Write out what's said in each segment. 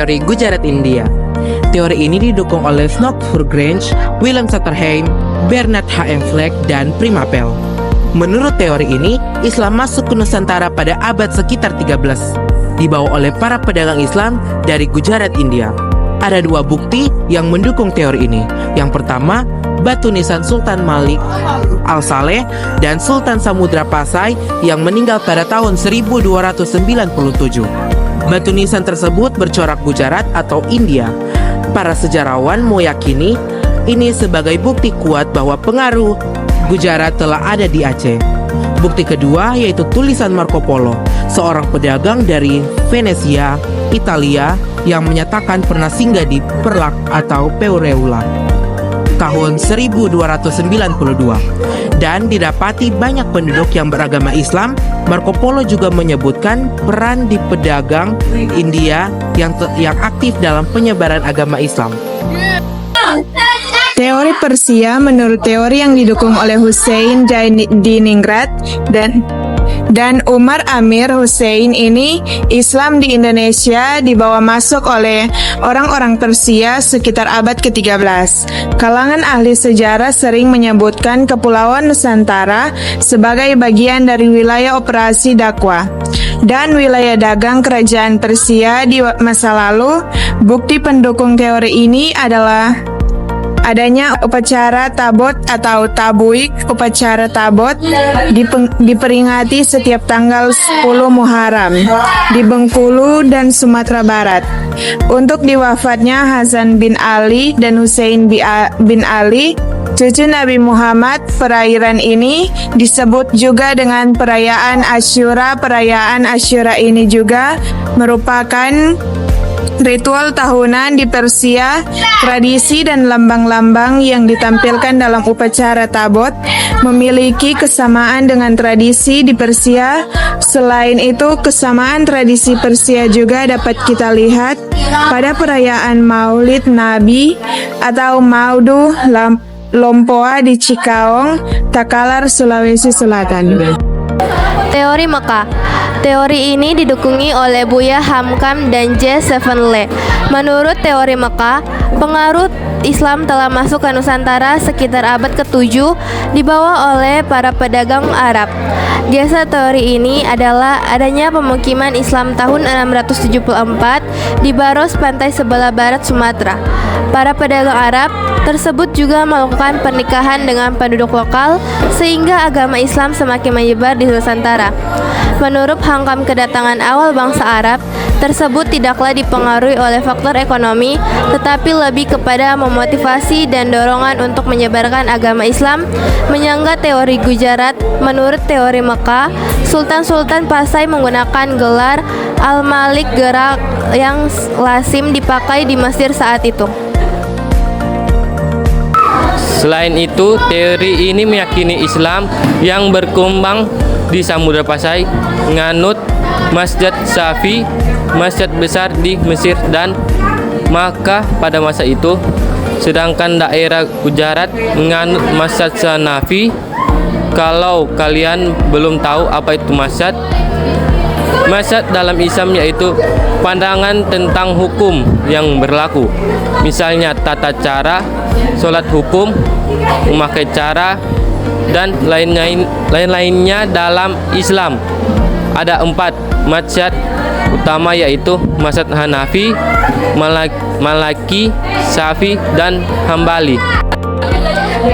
teori Gujarat India. Teori ini didukung oleh Snoqualmie Grange, William Sutherland, Bernard H.M. Fleck, dan Prima Pell. Menurut teori ini, Islam masuk ke Nusantara pada abad sekitar 13, dibawa oleh para pedagang Islam dari Gujarat, India. Ada dua bukti yang mendukung teori ini. Yang pertama, batu nisan Sultan Malik Al-Saleh dan Sultan Samudra Pasai yang meninggal pada tahun 1297. Batu nisan tersebut bercorak Gujarat atau India. Para sejarawan meyakini ini sebagai bukti kuat bahwa pengaruh Gujarat telah ada di Aceh. Bukti kedua yaitu tulisan Marco Polo, seorang pedagang dari Venesia, Italia, yang menyatakan pernah singgah di Perlak atau Peureula tahun 1292 dan didapati banyak penduduk yang beragama Islam. Marco Polo juga menyebutkan peran di pedagang India yang aktif dalam penyebaran agama Islam. Teori Persia menurut teori yang didukung oleh Hussein Diningrat dan Umar Amir Hussein ini, Islam di Indonesia dibawa masuk oleh orang-orang Persia sekitar abad ke-13. Kalangan ahli sejarah sering menyebutkan Kepulauan Nusantara sebagai bagian dari wilayah operasi dakwah dan wilayah dagang kerajaan Persia di masa lalu. Bukti pendukung teori ini adalah adanya upacara tabot atau tabuik. Upacara tabot diperingati setiap tanggal 10 Muharram di Bengkulu dan Sumatera Barat. Untuk diwafatnya Hasan bin Ali dan Hussein bin Ali, cucu Nabi Muhammad, perayaan ini disebut juga dengan perayaan Asyura. Perayaan Asyura ini juga merupakan ritual tahunan di Persia. Tradisi dan lambang-lambang yang ditampilkan dalam upacara tabot memiliki kesamaan dengan tradisi di Persia. Selain itu, kesamaan tradisi Persia juga dapat kita lihat pada perayaan Maulid Nabi atau Maudu Lompoa di Cikaong, Takalar, Sulawesi Selatan. Teori Mekah. Teori ini didukungi oleh Buya Hamkam dan J. Sevenle. Menurut teori Mekah, pengaruh Islam telah masuk ke Nusantara sekitar abad ke-7 dibawa oleh para pedagang Arab. Dasar teori ini adalah adanya pemukiman Islam tahun 674 di Baros, pantai sebelah barat Sumatera. Para pedagang Arab tersebut juga melakukan pernikahan dengan penduduk lokal sehingga agama Islam semakin menyebar di Nusantara. Menurut Hamkam, kedatangan awal bangsa Arab tersebut tidaklah dipengaruhi oleh faktor ekonomi, tetapi lebih kepada memotivasi dan dorongan untuk menyebarkan agama Islam. Menyangga teori Gujarat, menurut teori Mekah, Sultan-Sultan Pasai menggunakan gelar Al-Malik, gerak yang lazim dipakai di Mesir saat itu. Selain itu, teori ini meyakini Islam yang berkembang di Samudra Pasai menganut Masjid Syafi, masjid besar di Mesir dan Makkah pada masa itu, sedangkan daerah Gujarat menganut Masjid Hanafi. Kalau kalian belum tahu apa itu masjid dalam Islam yaitu pandangan tentang hukum yang berlaku, misalnya tata cara, sholat hukum, memakai cara, dan lain-lainnya dalam Islam. Ada 4 mazhab utama yaitu mazhab Hanafi, Maliki, Syafi'i, dan Hambali.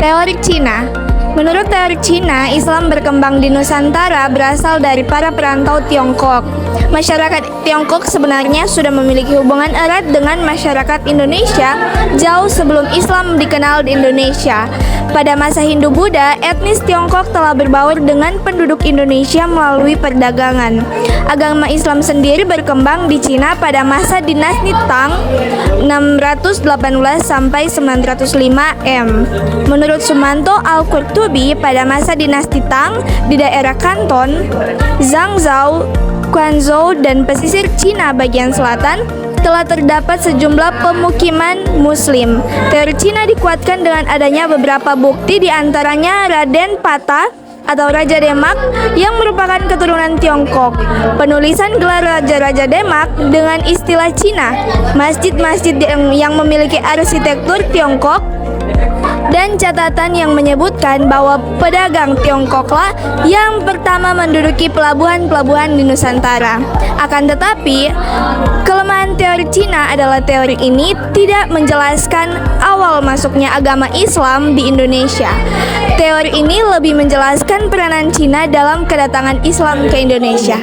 Teori Cina. Menurut teori Cina, Islam berkembang di Nusantara berasal dari para perantau Tiongkok. Masyarakat Tiongkok sebenarnya sudah memiliki hubungan erat dengan masyarakat Indonesia jauh sebelum Islam dikenal di Indonesia. Pada masa Hindu-Buddha, etnis Tiongkok telah berbaur dengan penduduk Indonesia melalui perdagangan. Agama Islam sendiri berkembang di Cina pada masa dinasti Tang 618 sampai 905 M. Menurut Sumanto Al-Qurtubi, pada masa dinasti Tang di daerah Kanton, Zhangzhou, Guangzhou, dan pesisir Cina bagian selatan telah terdapat sejumlah pemukiman Muslim. Teori Cina dikuatkan dengan adanya beberapa bukti, di antaranya Raden Patah atau Raja Demak yang merupakan keturunan Tiongkok. Penulisan gelar Raja-Raja Demak dengan istilah Cina, masjid-masjid yang memiliki arsitektur Tiongkok, dan catatan yang menyebutkan bahwa pedagang Tiongkoklah yang pertama menduduki pelabuhan-pelabuhan di Nusantara. Akan tetapi, kelemahan teori Cina adalah teori ini tidak menjelaskan awal masuknya agama Islam di Indonesia. Teori ini lebih menjelaskan peranan Cina dalam kedatangan Islam ke Indonesia.